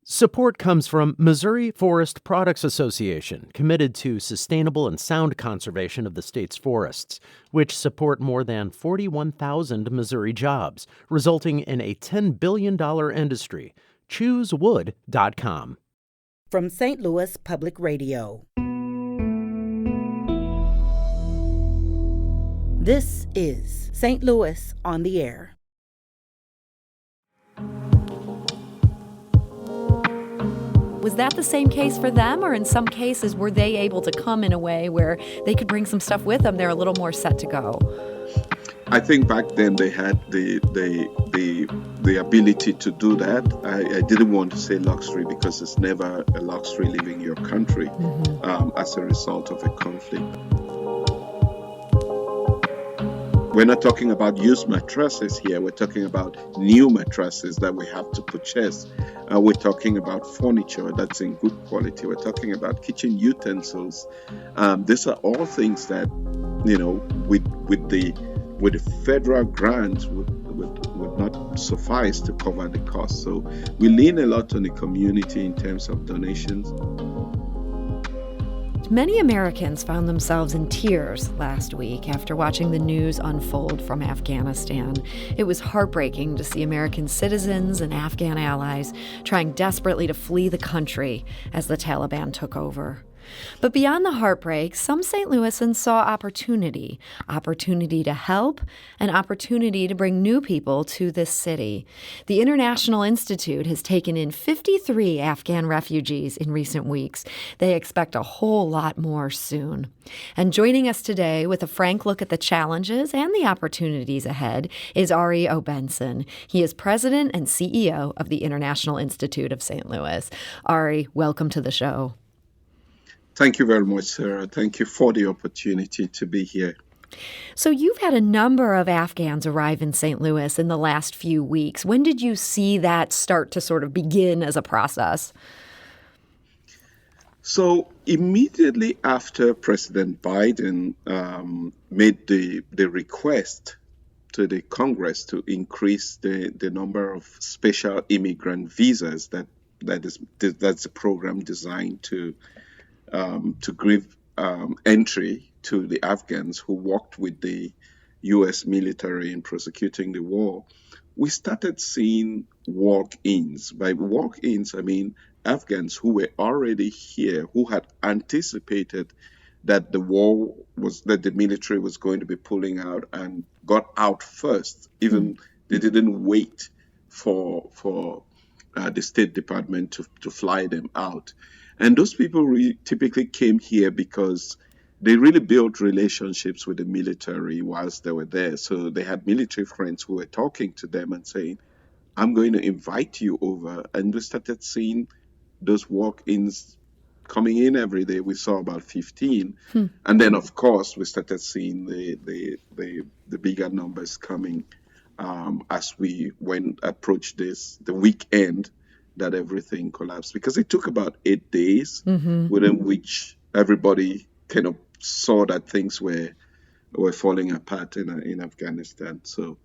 Support comes from Missouri Forest Products Association, committed to sustainable and sound conservation of the state's forests, which support more than 41,000 Missouri jobs, resulting in a $10 billion industry. ChooseWood.com. From St. Louis Public Radio. This is St. Louis on the Air. Was that the same case for them, or in some cases were they able to come in a way where they could bring some stuff with them? They're a little more set to go. I think back then they had the ability to do that. I didn't want to say luxury because it's never a luxury leaving your country as a result of a conflict. We're not talking about used mattresses here. We're talking about new mattresses that we have to purchase. We're talking about furniture that's in good quality. We're talking about kitchen utensils. These are all things that, with the federal grants would not suffice to cover the cost. So we lean a lot on the community in terms of donations. Many Americans found themselves in tears last week after watching the news unfold from Afghanistan. It was heartbreaking to see American citizens and Afghan allies trying desperately to flee the country as the Taliban took over. But beyond the heartbreak, some St. Louisans saw opportunity to help, and opportunity to bring new people to this city. The International Institute has taken in 53 Afghan refugees in recent weeks. They expect a whole lot more soon. And joining us today with a frank look at the challenges and the opportunities ahead is Arrey Obenson. He is president and CEO of the International Institute of St. Louis. Arrey, welcome to the show. Thank you very much, Sarah. Thank you for the opportunity to be here. So you've had a number of Afghans arrive in St. Louis in the last few weeks. When did you see that start to sort of begin as a process? So immediately after President Biden made the request to the Congress to increase the number of special immigrant visas, that's a program designed to give entry to the Afghans who worked with the U.S. military in prosecuting the war, we started seeing walk-ins. By walk-ins, I mean Afghans who were already here, who had anticipated that the military was going to be pulling out and got out first. Even they didn't wait for the State Department to fly them out. And those people typically came here because they really built relationships with the military whilst they were there. So they had military friends who were talking to them and saying, I'm going to invite you over. And we started seeing those walk-ins coming in every day. We saw about 15. And then, of course, we started seeing the bigger numbers coming as we approached the weekend that everything collapsed, because it took about 8 days within which everybody kind of saw that things were falling apart in Afghanistan. So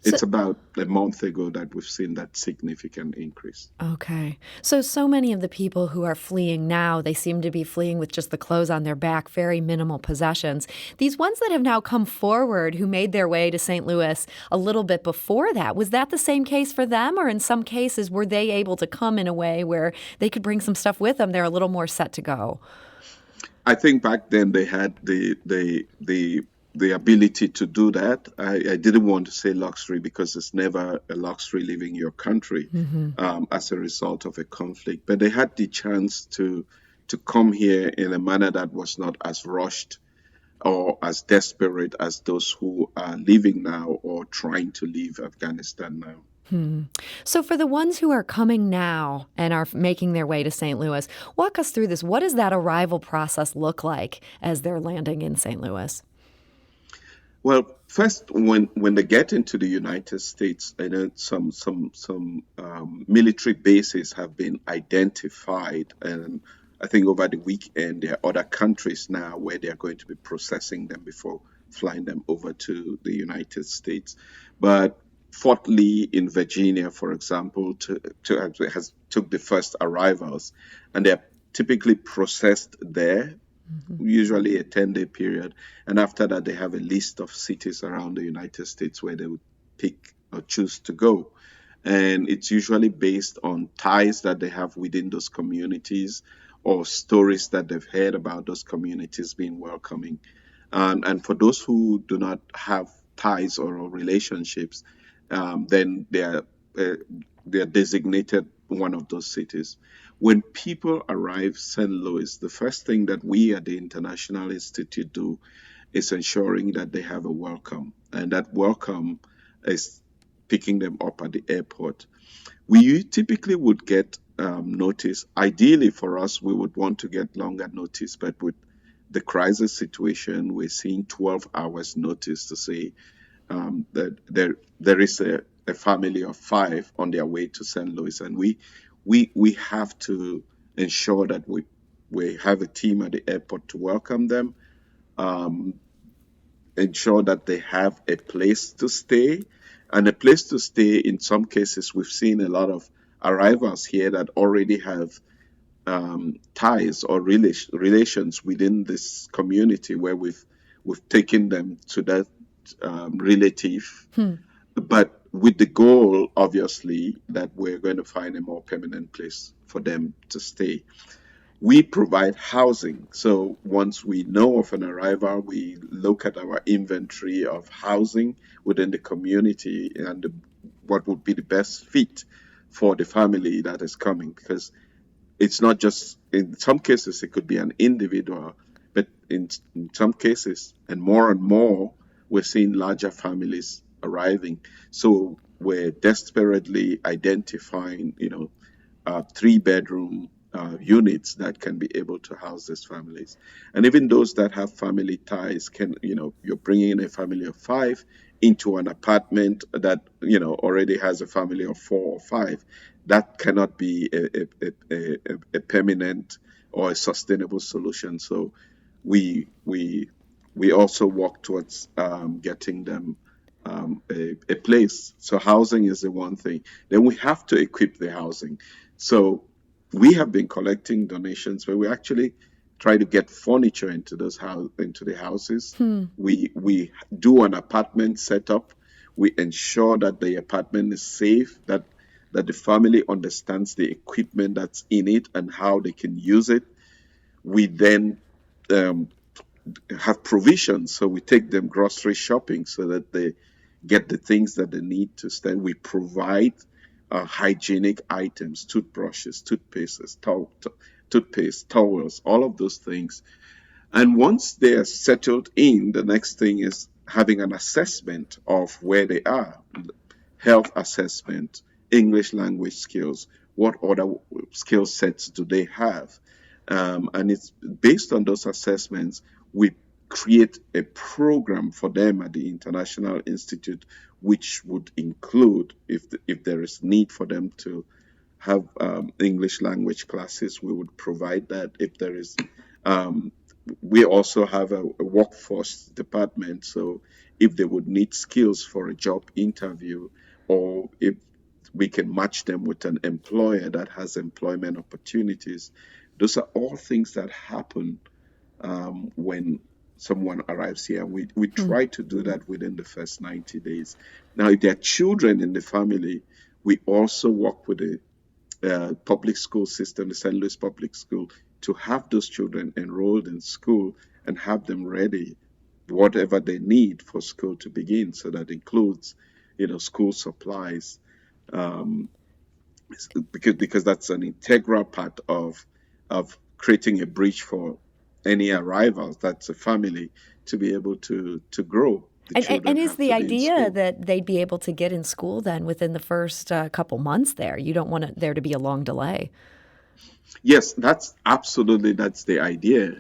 it's about a month ago that we've seen that significant increase. Okay. So many of the people who are fleeing now, they seem to be fleeing with just the clothes on their back, very minimal possessions. These ones that have now come forward who made their way to St. Louis a little bit before that, was that the same case for them? Or in some cases, were they able to come in a way where they could bring some stuff with them? They're a little more set to go. I think back then they had the ability to do that. I didn't want to say luxury because it's never a luxury leaving your country as a result of a conflict. But they had the chance to come here in a manner that was not as rushed or as desperate as those who are leaving now or trying to leave Afghanistan now. So for the ones who are coming now and are making their way to St. Louis, walk us through this. What does that arrival process look like as they're landing in St. Louis? Well, first, when they get into the United States, I know some military bases have been identified, and I think over the weekend there are other countries now where they are going to be processing them before flying them over to the United States. But Fort Lee in Virginia, for example, took the first arrivals, and they're typically processed there, usually a 10-day period. And after that, they have a list of cities around the United States where they would pick or choose to go. And it's usually based on ties that they have within those communities or stories that they've heard about those communities being welcoming. And for those who do not have ties or relationships, then they're designated one of those cities. When people arrive St. Louis, the first thing that we at the International Institute do is ensuring that they have a welcome, and that welcome is picking them up at the airport. We typically would get notice. Ideally for us, we would want to get longer notice, but with the crisis situation, we're seeing 12 hours notice to say that there is a family of 5 on their way to St. Louis, and we have to ensure that we have a team at the airport to welcome them, ensure that they have a place to stay. And a place to stay, in some cases, we've seen a lot of arrivals here that already have ties or relations within this community where we've taken them to that relative, but with the goal, obviously, that we're going to find a more permanent place for them to stay. We provide housing. So once we know of an arrival, we look at our inventory of housing within the community and what would be the best fit for the family that is coming. Because it's not just, in some cases, it could be an individual, but in some cases, and more, we're seeing larger families arriving. So we're desperately identifying, 3-bedroom units that can be able to house these families. And even those that have family ties you're bringing in a family of 5 into an apartment that, already has a family of 4 or 5. That cannot be a permanent or a sustainable solution. So we also work towards getting them a place. So housing is the one thing. Then we have to equip the housing. So we have been collecting donations where we actually try to get furniture into the houses. We do an apartment setup. We ensure that the apartment is safe, that the family understands the equipment that's in it and how they can use it. We then have provisions, so we take them grocery shopping so that they get the things that they need to stand. We provide hygienic items, toothbrushes, toothpaste, towels, all of those things. And once they are settled in, the next thing is having an assessment of where they are. Health assessment, English language skills, what other skill sets do they have? And it's based on those assessments, we create a program for them at the International Institute, which would include, if there is need for them to have English language classes, we would provide that. If there is, we also have a workforce department, so if they would need skills for a job interview, or if we can match them with an employer that has employment opportunities, those are all things that happen when someone arrives here. We try to do that within the first 90 days. Now, if there are children in the family, we also work with the public school system, the St. Louis Public School, to have those children enrolled in school and have them ready, whatever they need for school to begin. So that includes, school supplies, because that's an integral part of creating a bridge for any arrivals. That's a family to be able to grow. And is the idea that they'd be able to get in school then within the first couple months there? You don't want there to be a long delay. Yes, that's the idea.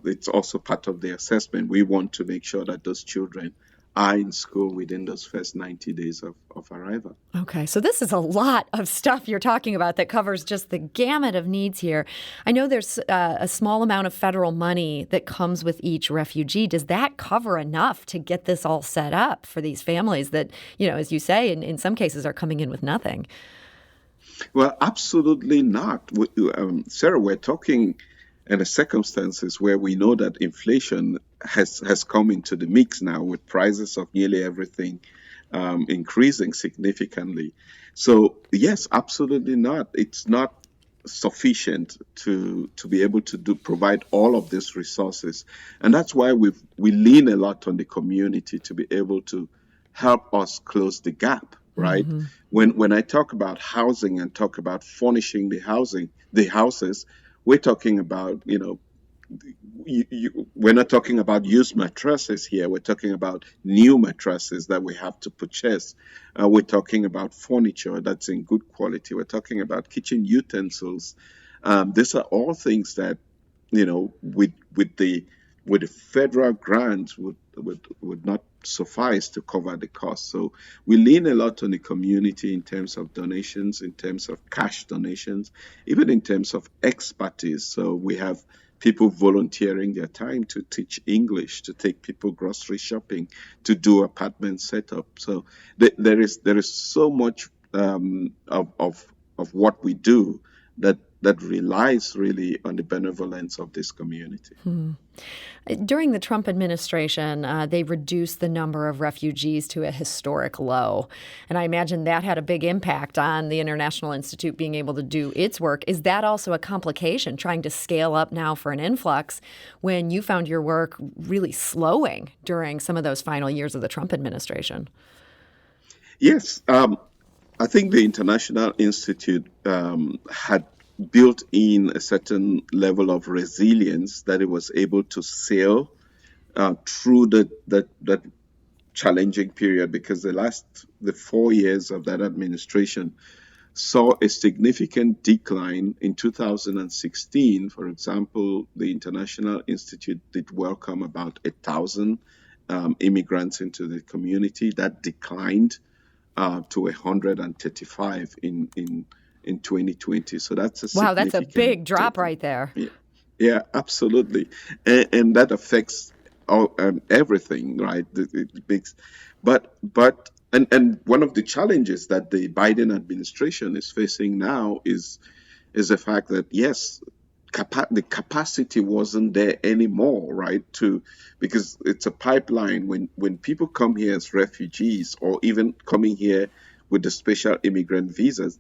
It's also part of the assessment. We want to make sure that those children are in school within those first 90 days of arrival. Okay, so this is a lot of stuff you're talking about that covers just the gamut of needs here. I know there's a small amount of federal money that comes with each refugee. Does that cover enough to get this all set up for these families that, as you say, in some cases are coming in with nothing? Well, absolutely not. Sarah, we're talking in the circumstances where we know that inflation has come into the mix now, with prices of nearly everything increasing significantly. So yes, absolutely not. It's not sufficient to be able to provide all of these resources, and that's why we lean a lot on the community to be able to help us close the gap. Right. Mm-hmm. When I talk about housing and talk about furnishing the houses, we're talking about, we're not talking about used mattresses here. We're talking about new mattresses that we have to purchase. We're talking about furniture that's in good quality. We're talking about kitchen utensils. These are all things that, with the federal grants would not suffice to cover the cost. So we lean a lot on the community in terms of donations, in terms of cash donations, even in terms of expertise. So we have people volunteering their time to teach English, to take people grocery shopping, to do apartment setup. So there is so much of what we do that relies really on the benevolence of this community. During the Trump administration, they reduced the number of refugees to a historic low. And I imagine that had a big impact on the International Institute being able to do its work. Is that also a complication, trying to scale up now for an influx when you found your work really slowing during some of those final years of the Trump administration? Yes. I think the International Institute had built in a certain level of resilience that it was able to sail through that challenging period, because the 4 years of that administration saw a significant decline. In 2016, for example, the International Institute did welcome about 1,000 immigrants into the community. That declined to 135 in 2020. So that's a wow, that's a big drop right there. Yeah, absolutely. And that affects everything, right? But one of the challenges that the Biden administration is facing now is the fact that, yes, the capacity wasn't there anymore, right? Because it's a pipeline. When people come here as refugees, or even coming here with the special immigrant visas,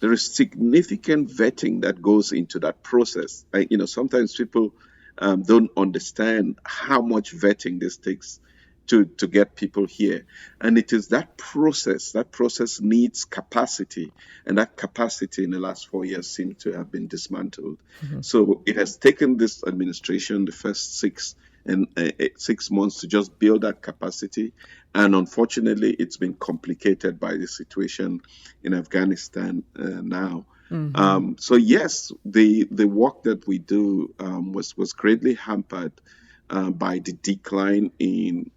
there is significant vetting that goes into that process. Sometimes people don't understand how much vetting this takes to get people here. And it is that process needs capacity. And that capacity in the last 4 years seems to have been dismantled. Mm-hmm. So it has taken this administration the first 6 months to just build that capacity. And unfortunately, it's been complicated by the situation in Afghanistan now. Mm-hmm. So yes, the work that we do was greatly hampered by the decline in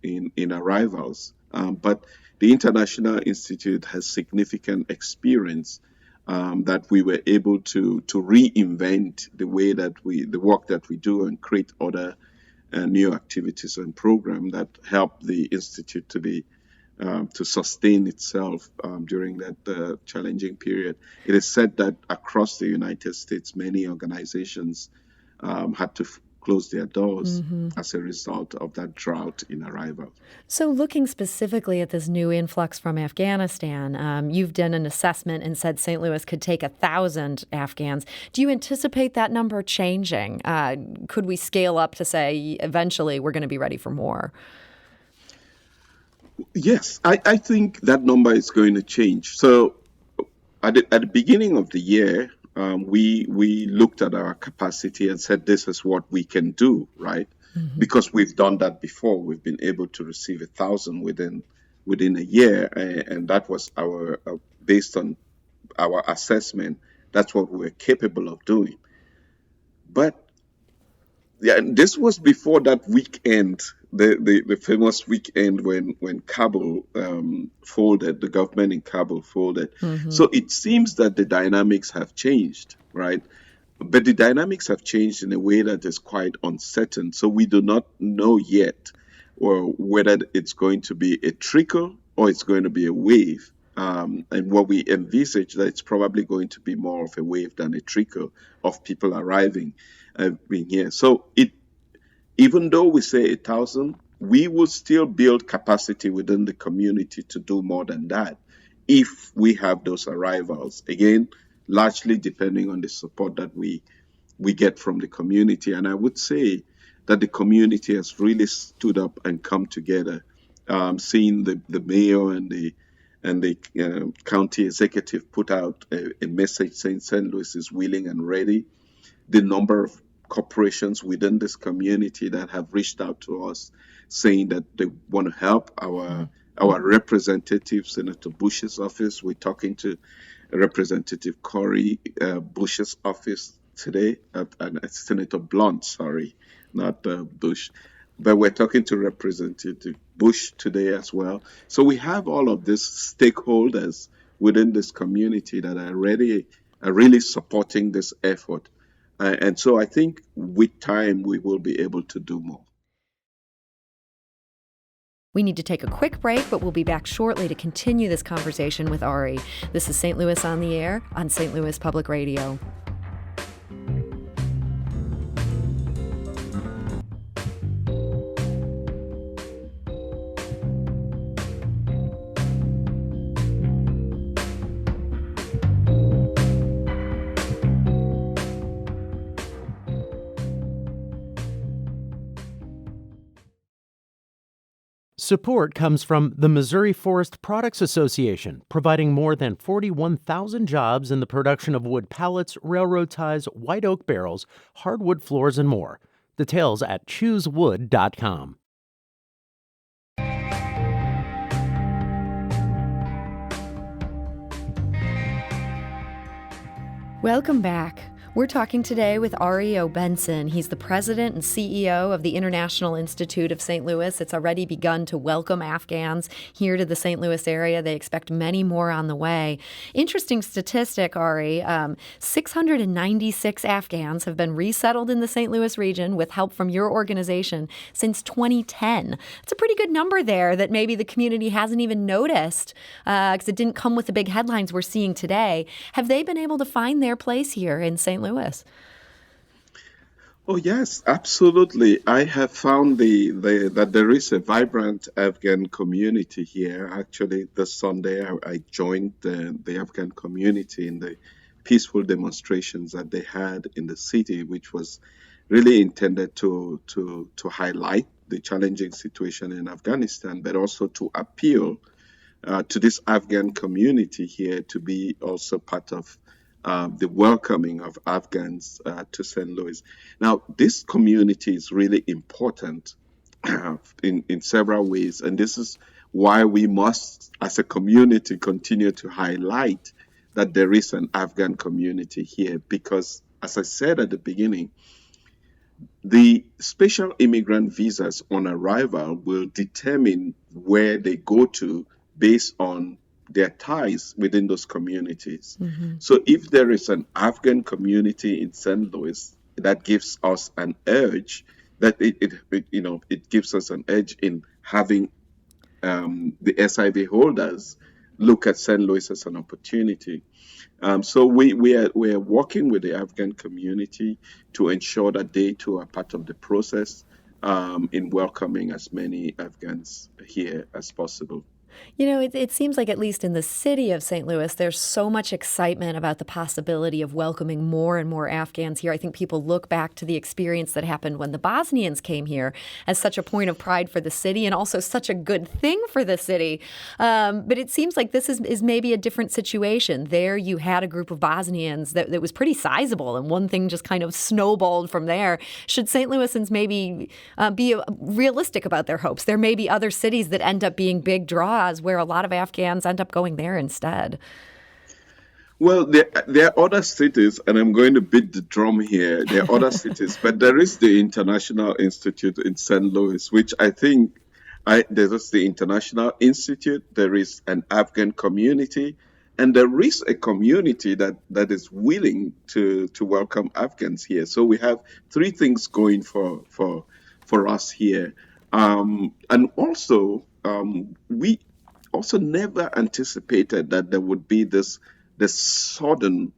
arrivals. But the International Institute has significant experience that we were able to reinvent the way that the work that we do, and create other new activities and programs that help the Institute to sustain itself during that challenging period. It is said that across the United States, many organizations had to close their doors as a result of that drought in arrival. So looking specifically at this new influx from Afghanistan, you've done an assessment and said St. Louis could take 1,000 Afghans. Do you anticipate that number changing? Could we scale up to say eventually we're going to be ready for more? Yes, I think that number is going to change. So at the beginning of the year, we looked at our capacity and said, this is what we can do, right? Mm-hmm. Because we've done that before. We've been able to receive 1,000 within a year, and that was based on our assessment. That's what we were capable of doing. But yeah, this was before that weekend the famous weekend when Kabul folded, the government in Kabul folded. So it seems that the dynamics have changed, right? But the dynamics have changed in a way that is quite uncertain. So we do not know yet or whether it's going to be a trickle or it's going to be a wave. And what we envisage that it's probably going to be more of a wave than a trickle of people arriving being here. So even though we say 1,000, we will still build capacity within the community to do more than that if we have those arrivals. Again, largely depending on the support that we get from the community. And I would say that the community has really stood up and come together. Seeing the mayor and the county executive put out a message saying St. Louis is willing and ready. The number of corporations within this community that have reached out to us saying that they want to help our representative, Senator Bush's office. We're talking to Representative Corey Bush's office today, and Senator Blunt, sorry, not Bush. But we're talking to Representative Bush today as well. So we have all of these stakeholders within this community that are really supporting this effort. And so I think with time, we will be able to do more. We need to take a quick break, but we'll be back shortly to continue this conversation with Arrey. This is St. Louis on the Air on St. Louis Public Radio. Support comes from the Missouri Forest Products Association, providing more than 41,000 jobs in the production of wood pallets, railroad ties, white oak barrels, hardwood floors, and more. Details at choosewood.com. Welcome back. We're talking today with Arrey Obenson. He's the president and CEO of the International Institute of St. Louis. It's already begun to welcome Afghans here to the St. Louis area. They expect many more on the way. Interesting statistic, Arrey. 696 Afghans have been resettled in the St. Louis region with help from your organization since 2010. It's a pretty good number there that maybe the community hasn't even noticed because it didn't come with the big headlines we're seeing today. Have they been able to find their place here in St. Louis? Oh, yes, absolutely. I have found that there is a vibrant Afghan community here. Actually, this Sunday, I joined the Afghan community in the peaceful demonstrations that they had in the city, which was really intended to highlight the challenging situation in Afghanistan, but also to appeal to this Afghan community here to be also part of the welcoming of Afghans to St. Louis. Now, this community is really important in several ways, and this is why we must, as a community, continue to highlight that there is an Afghan community here, because, as I said at the beginning, the special immigrant visas on arrival will determine where they go to based on their ties within those communities. Mm-hmm. So if there is an Afghan community in St. Louis, that gives us an edge, that it gives us an edge in having the SIV holders look at St. Louis as an opportunity. So we are working with the Afghan community to ensure that they too are part of the process in welcoming as many Afghans here as possible. You know, it seems like at least in the city of St. Louis, there's so much excitement about the possibility of welcoming more and more Afghans here. I think people look back to the experience that happened when the Bosnians came here as such a point of pride for the city and also such a good thing for the city. But it seems like this is maybe a different situation. There you had a group of Bosnians that was pretty sizable, and one thing just kind of snowballed from there. Should St. Louisans maybe be realistic about their hopes? There may be other cities that end up being big draws where a lot of Afghans end up going there instead. Well, there are other cities, and I'm going to beat the drum here. There are other cities, but there is the International Institute in St. Louis, which I think there's the International Institute, there is an Afghan community, and there is a community that is willing to welcome Afghans here. So we have three things going for us here. And also, we also never anticipated that there would be this sudden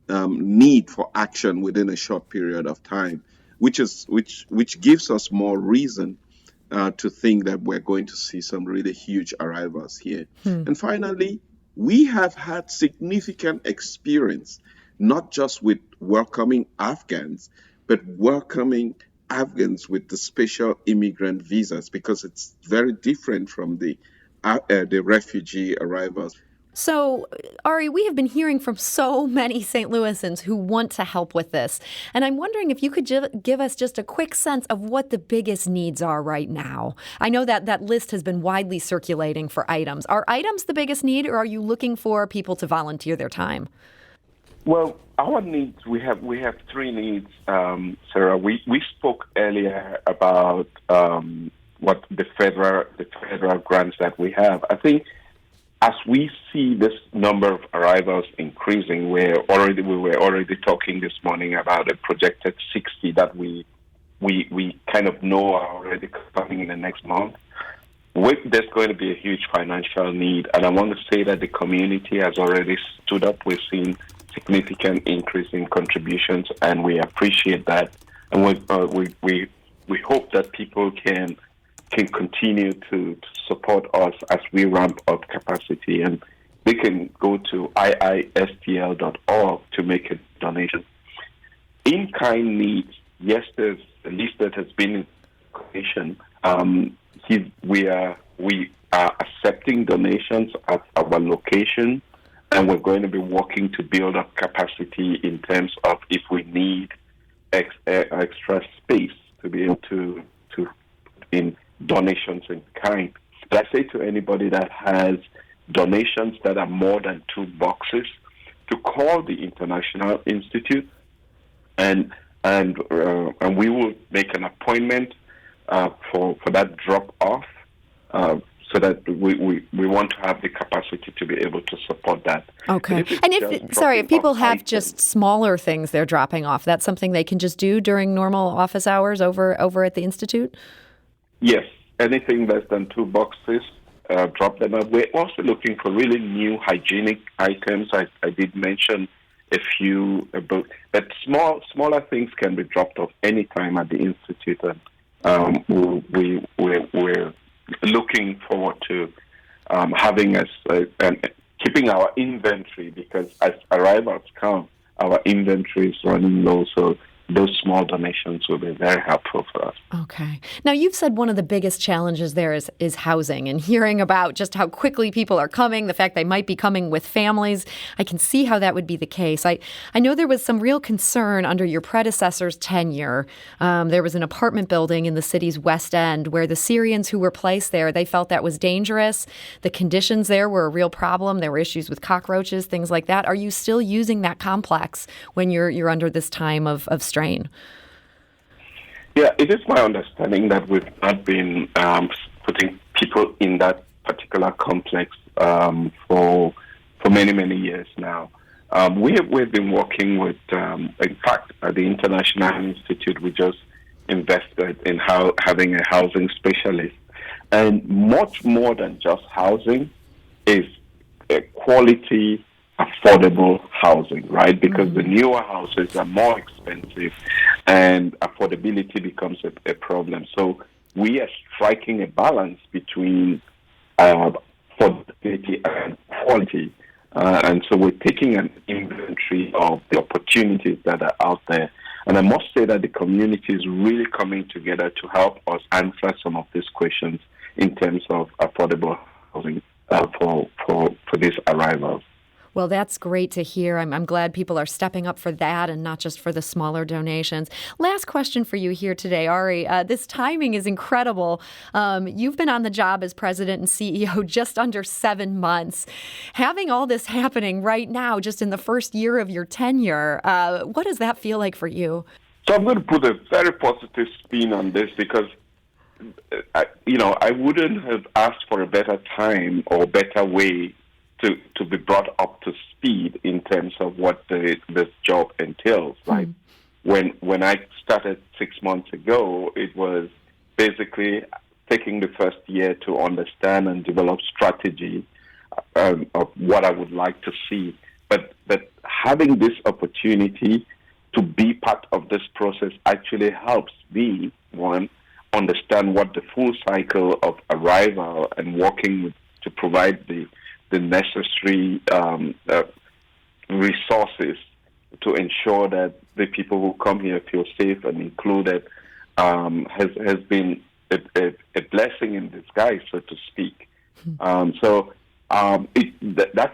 need for action within a short period of time, which gives us more reason to think that we're going to see some really huge arrivals here. And finally, we have had significant experience, not just with welcoming Afghans, but welcoming Afghans with the special immigrant visas, because it's very different from the refugee arrivals. So, Arrey, we have been hearing from so many St. Louisans who want to help with this. And I'm wondering if you could give us just a quick sense of what the biggest needs are right now. I know that list has been widely circulating for items. Are items the biggest need, or are you looking for people to volunteer their time? Well, our needs, we have three needs, Sarah. We spoke earlier about what the federal grants that we have. I think as we see this number of arrivals increasing, we were already talking this morning about a projected 60 that we kind of know are already coming in the next month. There's going to be a huge financial need, and I want to say that the community has already stood up. We've seen significant increase in contributions, and we appreciate that. And we hope that people can continue to support us as we ramp up capacity, and they can go to iistl.org to make a donation. In-kind needs, yes, there's a list that has been in creation. We are accepting donations at our location, and we're going to be working to build up capacity in terms of if we need extra space to be able to in donations in kind. But I say to anybody that has donations that are more than 2 boxes to call the International Institute, and we will make an appointment for that drop off, so that we want to have the capacity to be able to support that. Okay. And if people have just smaller things they're dropping off, that's something they can just do during normal office hours over at the Institute? Yes. Anything less than 2 boxes, drop them off. We're also looking for really new hygienic items. I did mention a few, but smaller things can be dropped off anytime at the Institute. And we're looking forward to having us and keeping our inventory, because as arrivals come, our inventory is running low. So those small donations will be very helpful for us. Okay. Now, you've said one of the biggest challenges there is housing, and hearing about just how quickly people are coming, the fact they might be coming with families. I can see how that would be the case. I know there was some real concern under your predecessor's tenure. There was an apartment building in the city's West End where the Syrians who were placed there, they felt that was dangerous. The conditions there were a real problem. There were issues with cockroaches, things like that. Are you still using that complex when you're under this time of strain? Yeah, it is my understanding that we've not been putting people in that particular complex for many years now. We've been working with, in fact, at the International Institute, we just invested in having a housing specialist. And much more than just housing is a quality, affordable housing, right? Because the newer houses are more expensive and affordability becomes a problem. So we are striking a balance between affordability and quality. And so we're taking an inventory of the opportunities that are out there. And I must say that the community is really coming together to help us answer some of these questions in terms of affordable housing for these arrivals. Well, that's great to hear. I'm glad people are stepping up for that and not just for the smaller donations. Last question for you here today, Arrey. This timing is incredible. You've been on the job as president and CEO just under 7 months. Having all this happening right now, just in the first year of your tenure, what does that feel like for you? So I'm going to put a very positive spin on this because, I wouldn't have asked for a better time or better way to be brought up to speed in terms of what this job entails. Right? When I started 6 months ago, it was basically taking the first year to understand and develop strategy of what I would like to see. But having this opportunity to be part of this process actually helps me, one, understand what the full cycle of arrival and working with to provide the necessary resources to ensure that the people who come here feel safe and included has been a blessing in disguise, so to speak. That's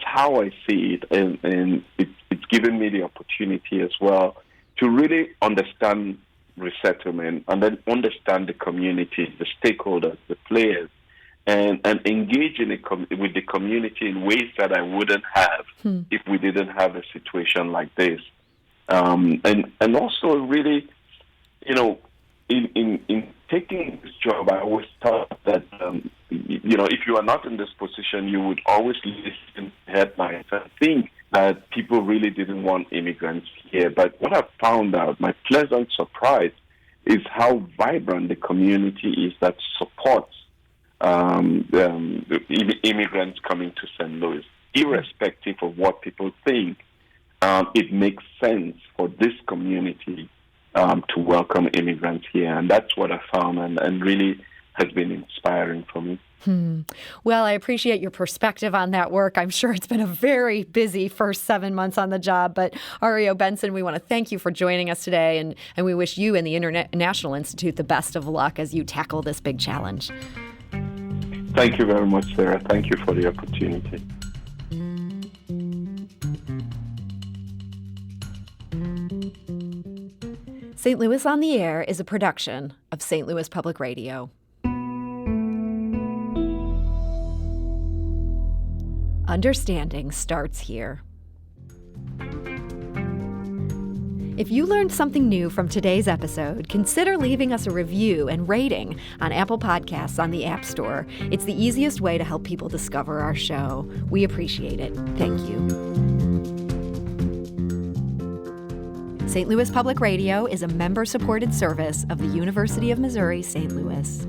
how I see it, and it's given me the opportunity as well to really understand resettlement and then understand the community, the stakeholders, the players, and engage with the community in ways that I wouldn't have if we didn't have a situation like this. And also really, in taking this job, I always thought that, if you are not in this position, you would always listen to headlines and think that people really didn't want immigrants here. But what I found out, my pleasant surprise, is how vibrant the community is that supports the immigrants coming to St. Louis. Irrespective of what people think, it makes sense for this community to welcome immigrants here. And that's what I found and really has been inspiring for me. Well, I appreciate your perspective on that work. I'm sure it's been a very busy first 7 months on the job. But Arrey Obenson, we want to thank you for joining us today. And we wish you and the International Institute the best of luck as you tackle this big challenge. Thank you very much, Sarah. Thank you for the opportunity. St. Louis on the Air is a production of St. Louis Public Radio. Understanding starts here. If you learned something new from today's episode, consider leaving us a review and rating on Apple Podcasts on the App Store. It's the easiest way to help people discover our show. We appreciate it. Thank you. St. Louis Public Radio is a member-supported service of the University of Missouri, St. Louis.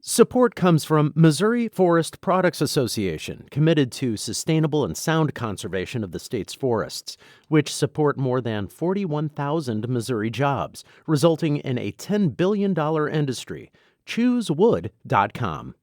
Support comes from Missouri Forest Products Association, committed to sustainable and sound conservation of the state's forests, which support more than 41,000 Missouri jobs, resulting in a $10 billion industry. ChooseWood.com.